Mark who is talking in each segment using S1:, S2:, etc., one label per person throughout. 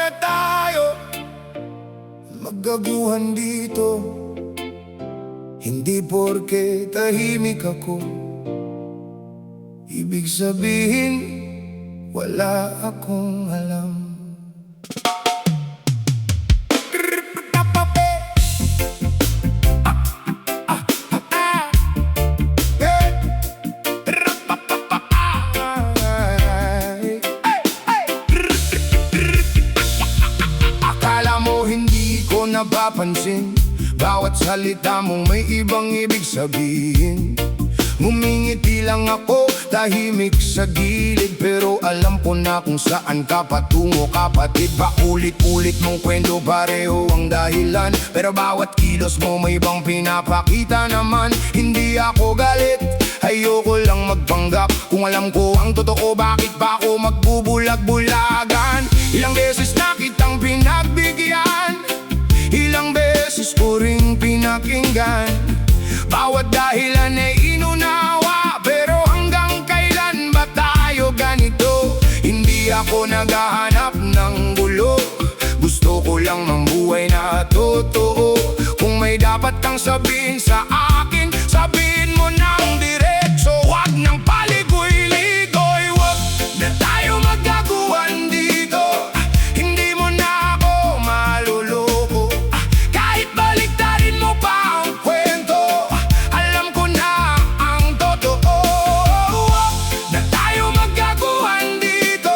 S1: na tayo maggaguhan dito. Hindi porke tahimik ako ibig sabihin wala akong alam. Akala mo hindi ko napapansin, bawat salita mo may ibang ibig sabihin. Ngumingiti lang ako, tahimik sa gilid, pero alam ko na kung saan ka patungo, kapatid. Paulit-ulit mong kwento, pareho ang dahilan, pero bawat kilos mo may ibang pinapakita naman. Hindi ako galit, ayoko lang magpanggap. Kung alam ko ang totoo, bakit pa ako magbubulag-bulagan? Ilang beses na kitang pinagbigyan, ilang beses ko ring pinakinggan. Bawat dahilan ay inunawa, pero hanggang kailan ba tayo ganito? Hindi ako naghahanap ng gulo, gusto ko lang mabuhay na totoo. Kung may dapat kang sabihin sa akin, sabihin mo nang diretso. Huwag nang paligoy-ligoy, huwag na tayo magkaguhan dito. Hindi mo na ako maluloko, kahit baliktarin mo pa ang kwento. Alam ko na ang totoo. Huwag na tayo magkaguhan dito.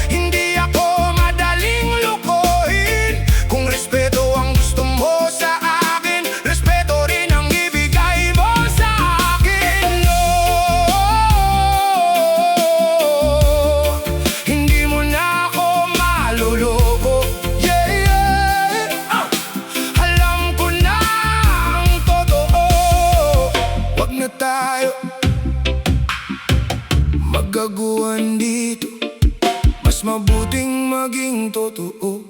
S1: Hindi ako madaling lukohin. Kung respeto ang gusto mo sa akin, respeto rin ang ibigay mo sa akin. No, hindi mo na ako maluloko. Yeah, yeah. Alam ko na ang totoo. Huwag na tayo magkaguhan dito. Mas mabuting maging totoo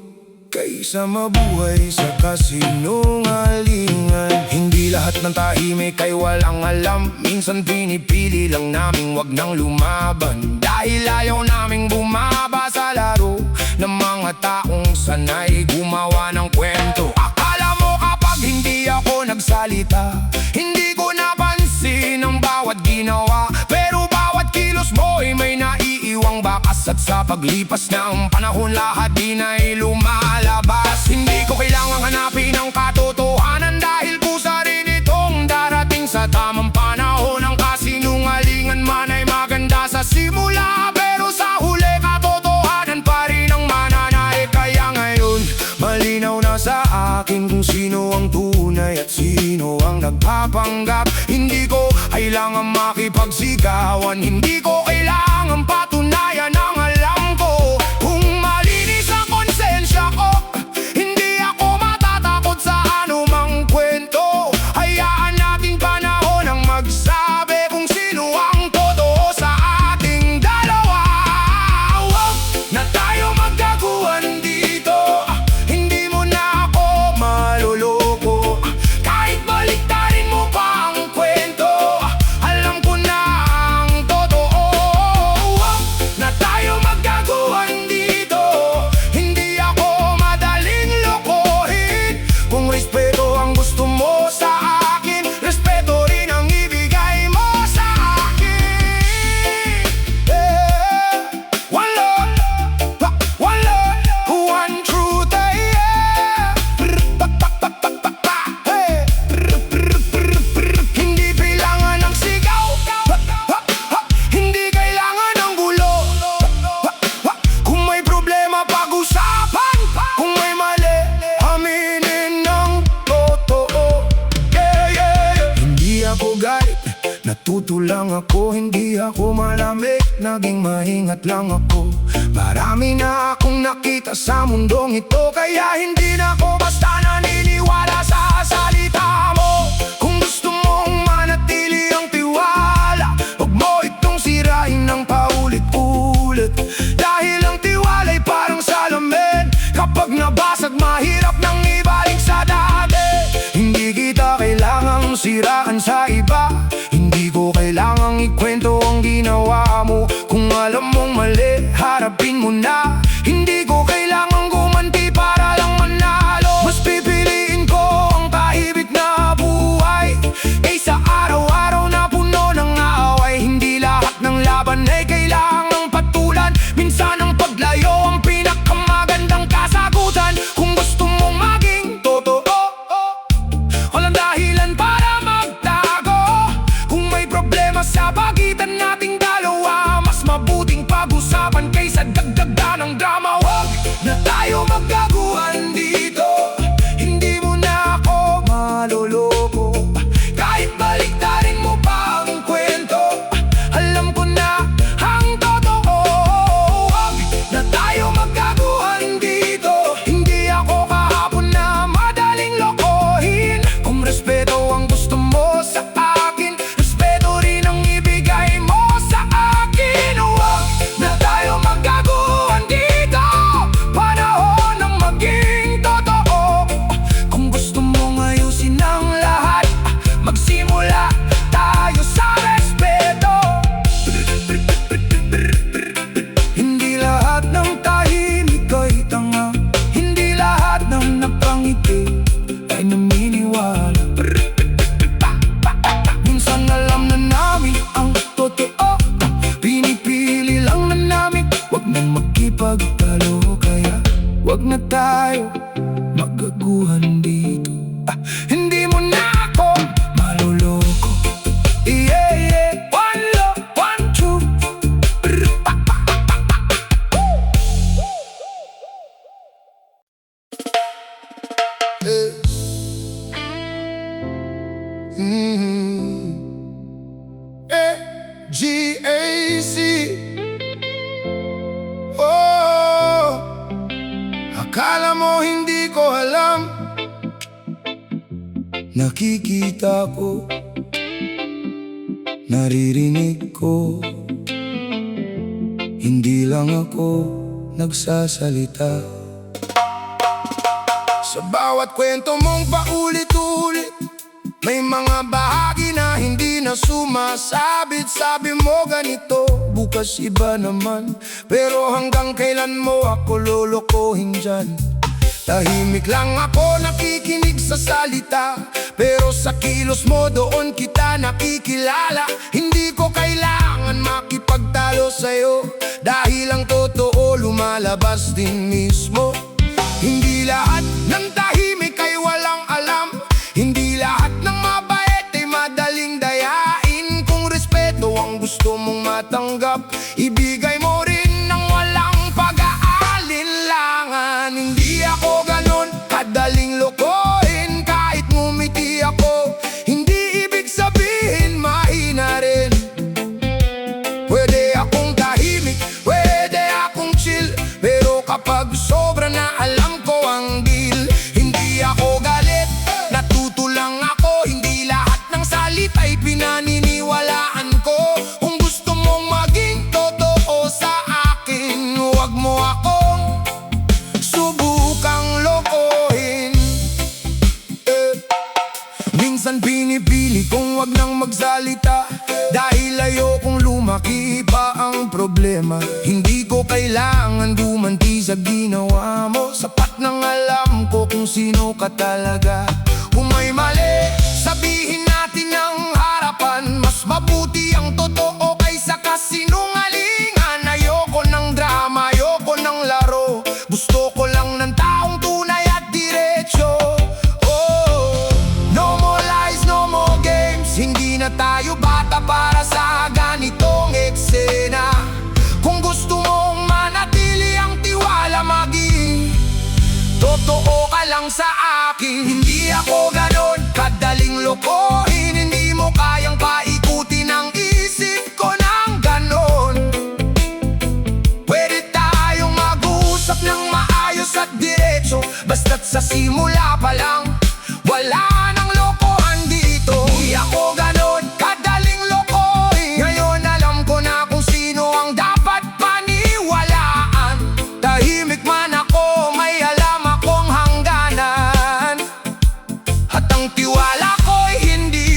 S1: kaysa mabuhay sa kasinungalingan. Hindi lahat ng tahimik ay walang alam. Minsan pinipili lang naming wag nang lumaban, dahil ayaw naming bumaba sa laro ng mga taong sanay gumawa ng kwento. Akala mo kapag hindi ako nagsalita, hindi ko napansin ang bawat ginawa, pero bawat kilos mo ay may naiiwang bakas. At sa paglipas ng panahon, lahat din ay lumalabas. Hindi ko kailangang hanapin ang katotohanan, dahil kusa rin itong darating sa tamang panahon. Ang kasinungalingan man ay maganda sa simula, pero sa huli katotohanan pa rin ang mananahe. Kaya ngayon malinaw na sa akin kung sino ang tunay at sino ang nagpapanggap. Hindi ko kailangan makipagsigawan, hindi ko kailangan patunayan ang alam ko. Kung malinis ang konsensya ko, hindi ako matatakot sa anumang kwento. Hayaan nating panahon ang magsabi kung sino ang totoo sa ating dalawa. Huwag na tayo magkaguhan dito. Hindi mo na ako maluloko, kahit baliktarin mo pa ang kwento. Alam ko na ang totoo. Huwag na tayo magkaguhan dito. Hindi ako madaling lokohin. Kung respeto ang gusto mo sa akin, respeto rin ang ibigay mo sa akin. One love, one love, one truth, yeah. Hey. Hindi kailangan ng sigaw, hindi kailangan ng gulo. Kung may problema, pag-usapan. Kung may mali, aminin ng totoo. Yeah, yeah. Hindi ako galit, natuto lang ako. Hindi ako malamig, naging maingat lang ako. Marami na akong nakita sa mundong ito, kaya hindi na ako basta naniniwala sa salita mo. Kung gusto mong manatili ang tiwala, huwag mo itong sirain ng paulit-ulit, dahil ang tiwala'y parang salamin. Kapag nabasag, mahirap nang ibalik sa dati. Hindi kita kailangang siraan sa iba, hindi ko kailangang ikwento ang ginawa mo. Kung alam mong mali, harapin mo na. Hindi ko kailangang problema sa pagitan nating dalawa. Mas mabuting pag-usapan kaysa dagdagan ng drama. Huwag na tayo magkaguhan dito, hindi mo na ako maloloko. Kahit baliktarin mo pa ang kwento, alam ko na ang totoo. Huwag na tayo magkaguhan dito, hindi ako kahapon na madaling lokohin. Kung respeto ang gusto mo sa akin, respeto rin ang ibigay mo sa akin. Huwag na tayo magkaguhan dito, panahon ng maging totoo. Kung gusto mong ayusin ang lahat, magsimula tayo sa respeto. Hindi lahat ng tahimik ay tanga, hindi lahat ng napangiti ay naminiwala. Minsan alam na namin ang totoo, pinipili lang na namin wag nang makipagtalo. Kaya wag na tayo magaguhan dito, hindi mo na ako maluloko. Yeah, yeah. One love, one truth. G-A-C. Oh, akala mo hindi ko alam, nakikita ko, naririnig ko. Hindi lang ako nagsasalita. Sa bawat kwento mong paulit-ulit, may mga bahagi na hindi na sumasabit. Sabi mo ganito, bukas iba naman, pero hanggang kailan mo ako lolokohin dyan? Tahimik lang ako nakikinig sa salita, pero sa kilos mo doon kita nakikilala. Hindi ko kailangan makipagtalo sa'yo, dahil ang totoo lumalabas din mismo. Hindi lahat ng tahimik ay walang alam, hindi lahat ng mabait ay madaling dayain. Kung respeto ang gusto mong matanggap, ibigay mo rin ng walang pag-aalinlangan. Hindi ako ganon kadaling lokohin, kahit ngumiti ako, hindi ibig sabihin mahina rin. Pwede akong tahimik, pwede akong chill, pero kapag sobra na alam ko ang deal. Hindi ako galit, natuto lang ako, hindi lahat ng salita'y pinaniniwalaan ko. Kung gusto mong maging totoo sa akin, huwag mo akong subukang lokohin. Minsan pinipili kong wag nang magsalita, dahil ayokong lumaki pa ang problema. Hindi ko kailangan gumanti sa ginawa mo, sapat nang alam ko kung sino ka talaga. Kung may mali, sabihin natin ng harapan, mas mabuti ang totoo kaysa kasinungalingan. Ayoko ng drama, ayoko ng laro, gusto ko lang ng taong tunay at diretso. Oh, no more lies, no more games, hindi na tayo bata para sa ganitong eksena. Kung gusto mong manatili ang tiwala, maging totoo ka lang sa akin. Hindi ako ganon kadaling lokohin, hindi mo kayang paikutin ang isip ko ng ganon. Pwede tayong mag-uusap ng maayos at diretso, basta't sa simula pa lang wala nang lokohan dito. Hindi ako ganon kadaling lokohin, ngayon alam ko na kung sino ang dapat paniwalaan. Tahimik man ako, may alam akong hangganan, at ang tiwala ko'y hindi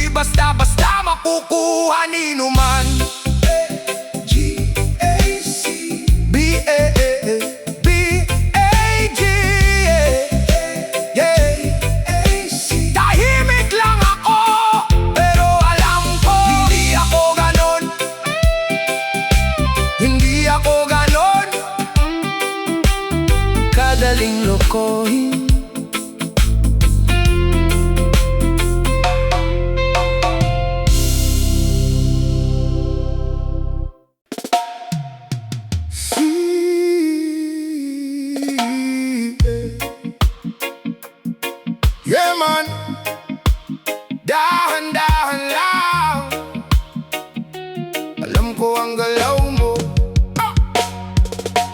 S1: ko ang galaw mo.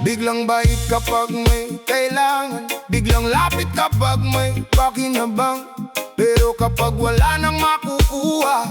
S1: Biglang bait kapag may kailangan, biglang lapit kapag may pakinabang. Pero kapag wala nang makukuha,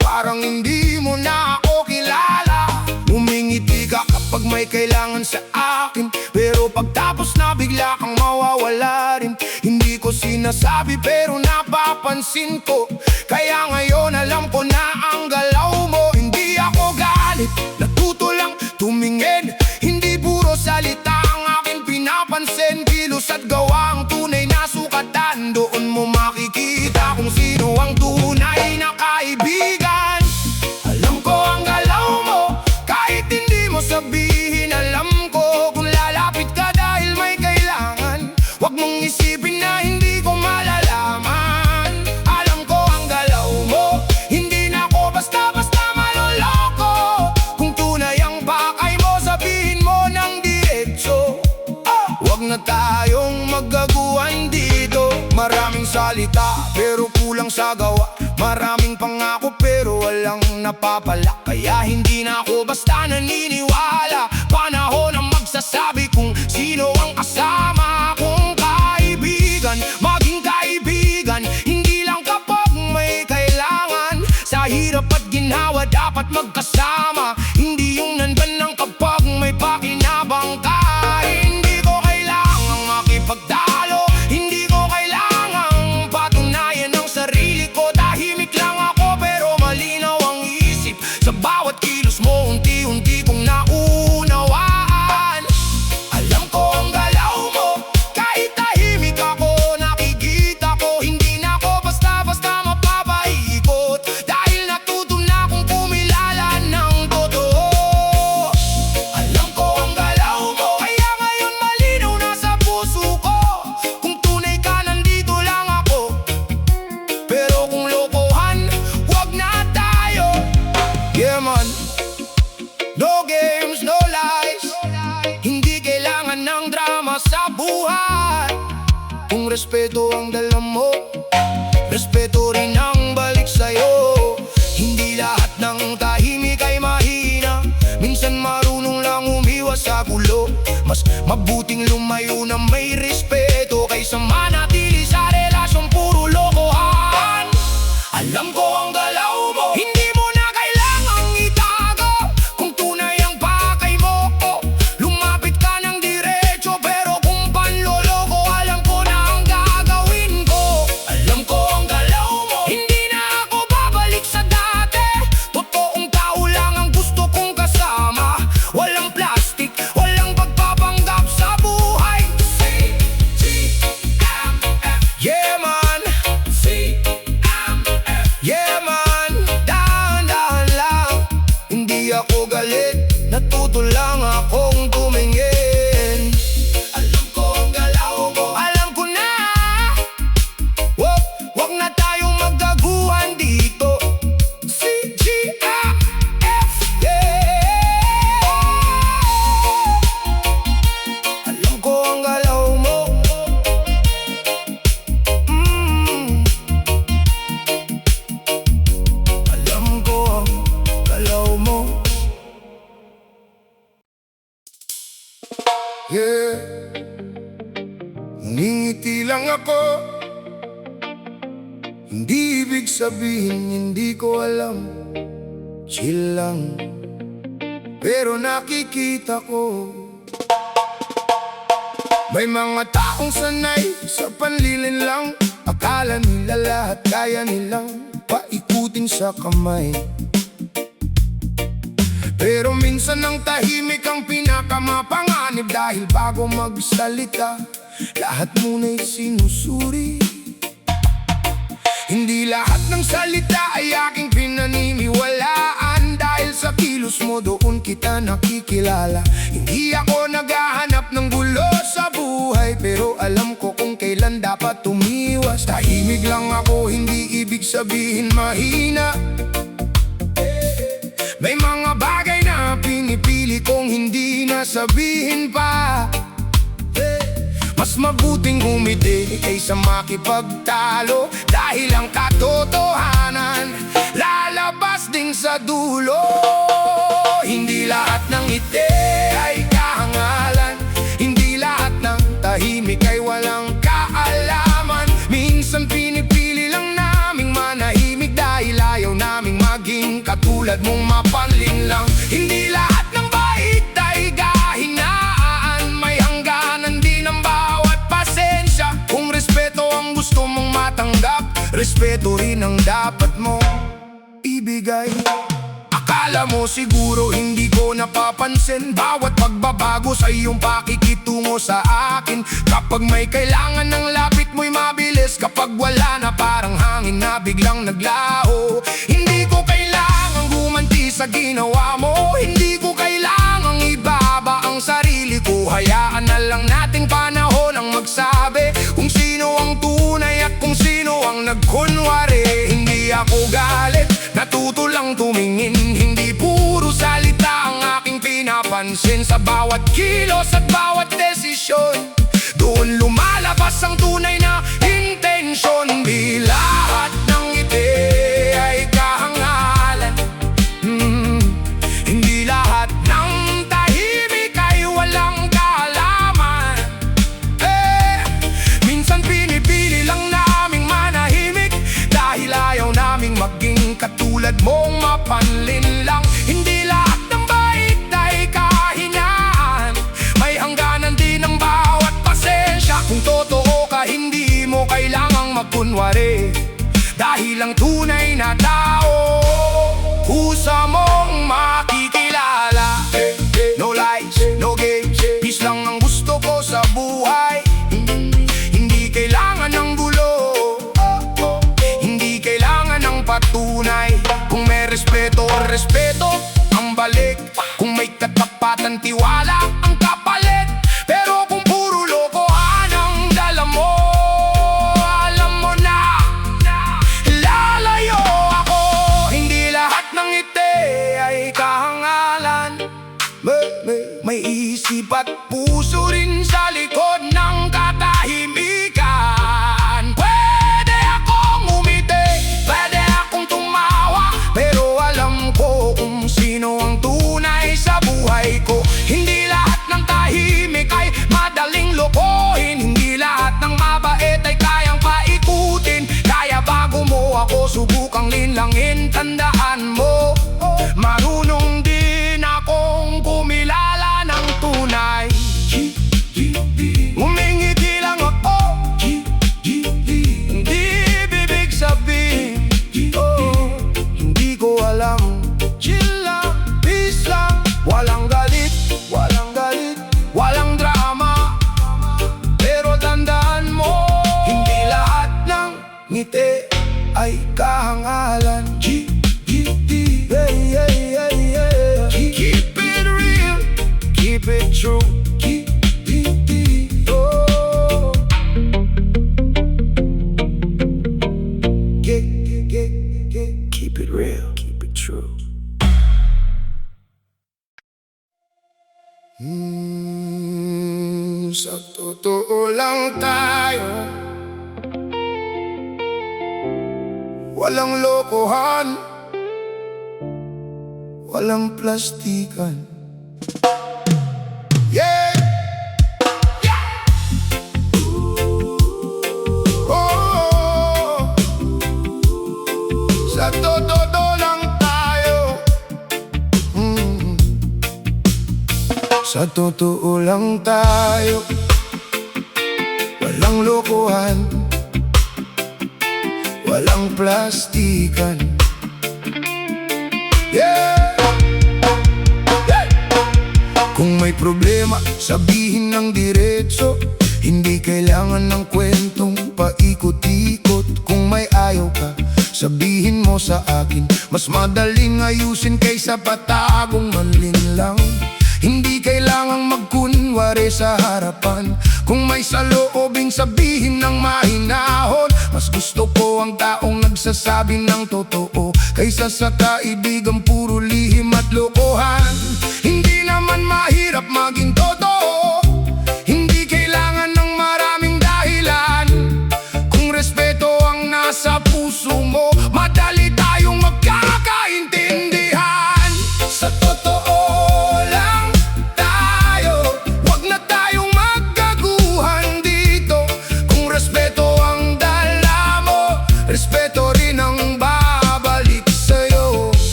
S1: parang hindi mo na ako kilala. Umingiti ka kapag may kailangan sa akin, pero pagtapos na bigla kang mawawala rin. Hindi ko sinasabi pero napapansin ko, kaya ngayon alam ko na ang galaw mo. Hindi ako galit, natuto lang tumingin. Hindi puro salita ang aking pinapansin, kilos at gawa ang tunay na sukatan. Doon mo makikita kung sino ang tunay na kaibigan. Alam ko ang galaw mo, kahit hindi mo sabihin. Alam ko kung lalapit ka dahil may kailangan. Huwag mong isipin na hindi ko malalaman. Alam ko ang galaw mo, hindi na ako basta-basta maloloko. Kung tunay ang pakay mo, sabihin mo ng diretso. Huwag na tayong magaguhan dito. Maraming salita pero kulang sa gawa, maraming pangako pero walang napapala. Kaya hindi na ako basta naniniwala. Panahon ang magsasabi kung sino ang kasama kong kaibigan. Maging kaibigan, hindi lang kapag may kailangan. Sa hirap at ginhawa dapat magkasama, hindi yung nandyan lang kapag may pakinabang ka. Hindi ko kailangang makipagtalo, hindi ko kailangang patunayan ang sarili ko. Tahimik lang ako pero malinaw ang isip. Sa bawat kilos mo unti-unti kong naunawaan. Alam ko ang galaw mo, kahit tahimik ako, nakikita ko. Hindi na ako basta-basta mapapaikot, dahil natuto na akong kumilala ng totoo. Alam ko ang galaw mo, kaya ngayon malinaw na sa puso ko. Kung tunay ka, nandito lang ako. Pero kung lokohan, wag na tayo. Yeah man, no games, no lies. Hindi kailangan ng drama sa buhay. Kung respeto ang dala mo, respeto rin ang balik sa'yo. Hindi lahat ng tahimik ay mahina, minsan marunong lang umiwas sa gulo. Mas mabuting lumayo na may respeto kaysa manatili sa relasyong puro lokohan. Alam ko ang galaw mo, hindi mo na kailangang itago. Kung tunay ang pakay mo, lumapit ka ng diretso. Pero kung panloloko, alam ko na ang gagawin ko. Alam ko ang galaw mo, hindi na ako babalik sa dati. Totoong tao lang ang gusto kong kasama. Walang plastic, walang pagpapanggap sa buhay. CGMF, yeah man. CGMF, yeah man. Dahan-dahan lang, hindi ako galit, natuto lang akong tumingin. Alam ko ang galaw mo, alam ko na. Wag na tayong magdaguhan dito. CGMF, yeah. Alam ko ang galaw mo. Alam ko ang galaw mo. Yeah, ngingiti lang ako. Hindi ibig sabihin hindi ko alam. Chill lang, pero nakikita ko may mga taong sanay sa panlilin lang. Akala nila lahat kaya nilang paikutin sa kamay. Pero minsan ang tahimik ang pinakamapanganib, dahil bago magsalita, lahat muna'y sinusuri. Hindi lahat ng salita ay aking pinaniniwalaan, dahil sa kilos mo doon kita nakikilala. Hindi ako naghahanap ng gulo sa buhay, pero alam ko kung kailan dapat tumiwas. Tahimik lang ako, hindi ibig sabihin mahina. May mga bagay na pinipili kong hindi na sabihin pa. Mas mabuting umiti kaysa makipagtalo, dahil ang katotohanan lalabas din sa dulo. lahat ng ngiti ay kahangalan, hindi lahat ng tahimik ay walang kaalaman. Minsan pinipili lang naming manahimik dahil ayaw naming maging katulad mong mapanlin lang. Hindi lahat ng bait ay kahinaan, may hangganan din ang bawat pasensya. Kung respeto ang gusto mong matanggap, respeto rin ang dapat mong ibigay. Akala mo siguro hindi ko napapansin bawat pagbabago sa iyong pakikitungo sa akin. Kapag may kailangan ng lapit mo'y mabilis, kapag wala na parang hangin na biglang naglaho. Hindi ko kailangang gumanti sa ginawa mo, hindi ko kailangang ibaba ang sarili ko. Hayaan na lang nating panahon ang magsabi kung sino ang tunay at kung sino ang nagkunwari. Hindi ako galit, natuto lang tumingin, hindi puro salita ang aking pinapansin. Sa bawat kilos at bawat desisyon, doon lumalabas ang tunay na intensyon. Di lahat ng ngiti ay kahangalan, hindi lahat ng tahimik ay walang kaalaman. Minsan pinipili lang naming manahimik dahil ayaw naming maging katulad mong mapanlin lang. Hindi lahat ng bait ay kahinaan, may hangganan din ang bawat pasensya. Kung totoo ka, hindi mo kailangang magkunwari dahil ang tunay na tao kusa mong makikilala. No lies, no games, peace lang ang gusto ko sa buhay. Hindi kailangan ng gulo, hindi kailangan ng patunay. Kung may respeto, respeto ang balik. Kung may katapatan, tiwala ang kapalit. Pero kung puro lokohan ang dala mo, alam mo na, lalayo ako. Hindi lahat ng ngiti ay kahangalan, may isip at puso rin sa likod ng katahimikan. Pwede akong umiti, pwede akong tumawa, pero alam ko kung sino ang tunay sa buhay ko. Hindi lahat ng tahimik ay madaling lokohin, hindi lahat ng mabait ay kayang paikutin. Kaya bago mo ako subukang linlangin, tandaan mo, marunong din akong kumilala ng tunay. Umingiti lang ako, hindi bibig sabihin, hindi ko alam. Chill lang, peace lang, walang galit, walang drama. Pero tandaan mo, hindi lahat ng ngiti ay kahangalan. Keep it real, keep it true, keep it, oh. Keep it real, keep it true. Sa totoo lang tayo, walang lokohan, walang plastikan. Yeah! Oh, sa totoo lang tayo, sa totoo lang tayo, walang lokohan, walang plastikan. Yeah! Kung may problema, sabihin ng diretso, hindi kailangan ng kwentong paikot-ikot. Kung may ayaw ka, sabihin mo sa akin, mas madaling ayusin kaysa patagong manlinlang. Hindi kailangang magkunwari sa harapan, kung may saloobing sabihin ng mahinahon. Mas gusto ko ang taong nagsasabi ng totoo, kaysa sa kaibigang puro lihim at lokohan. Hindi naman mahirap maging totoo, hindi kailangan ng maraming dahilan. Kung respeto ang nasa puso mo, madali tayong magkakaintindihan. Sa totoo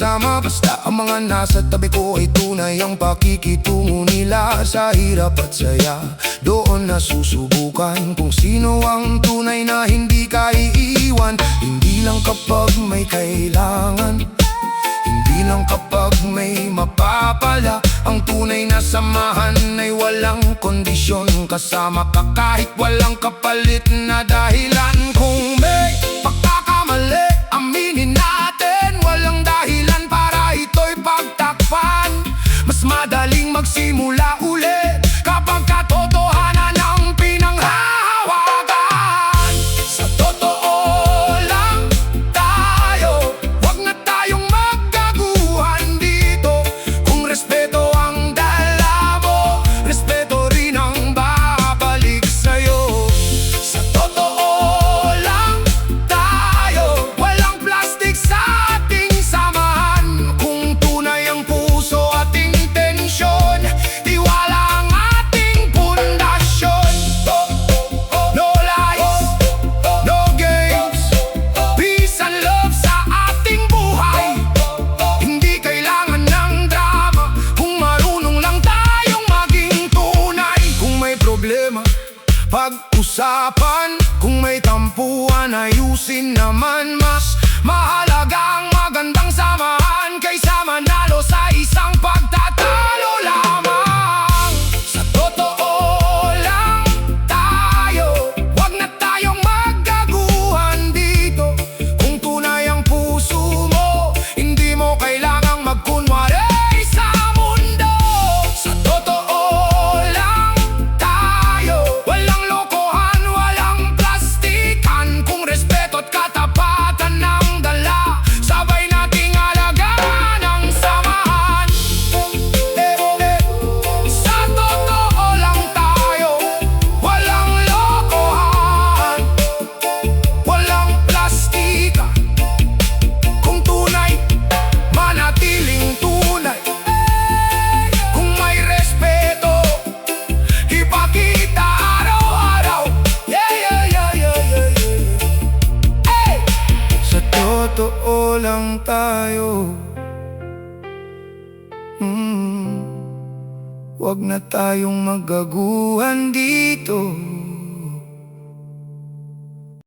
S1: magkasama. Basta ang mga nasa tabi ko ay tunay ang pakikitungo nila. Sa hirap at saya, doon nasusubukan kung sino ang tunay na hindi ka iiwan. Hindi lang kapag may kailangan, hindi lang kapag may mapapala. Ang tunay na samahan ay walang kondisyon. Kasama ka kahit walang kapalit na dahilan. Kung may pagkakamali, aminin natin. Walang dahilan para ito'y pagtakpan. Mas madaling magsimula ulit kapag katotohanan ang pinanghahawakan. Sa totoo lang tayo, wag na tayong magkaguhan dito. Kung respeto ang dala mo, respeto rin ang babalik sa'yo. Sa totoo lang tayo, walang plastic sa ating samahan. Kung tunay ang puso at intensyon, tiwala ang ating pundasyon. No lies, no games, peace and love sa ating buhay. Hindi kailangan ng drama kung marunong lang tayong maging tunay. Kung may problema, pag-usapan. Kung may tampuhan, ayusin naman. Mas mahalaga ang magandang samahan kaysa manalo sa isang pagtatalo lamang. Sa totoo lang tayo, wag na tayong magkaguhan dito. Kung tunay ang puso mo, hindi mo kailangang magkunwari sa mundo. Sa totoo lang tayo, walang lokohan, walang plastikan. Kung respeto at katapatan ng dala, sabay nating alagaan ang samahan. Sa totoo lang tayo, walang lokohan, walang plastika. Kung tunay, manatiling tunay. Kung may respeto, ipakita araw-araw. Yeah, yeah, yeah, yeah, yeah, yeah. Hey! Sa totoo lang tayo, wag na tayong magaguhan dito.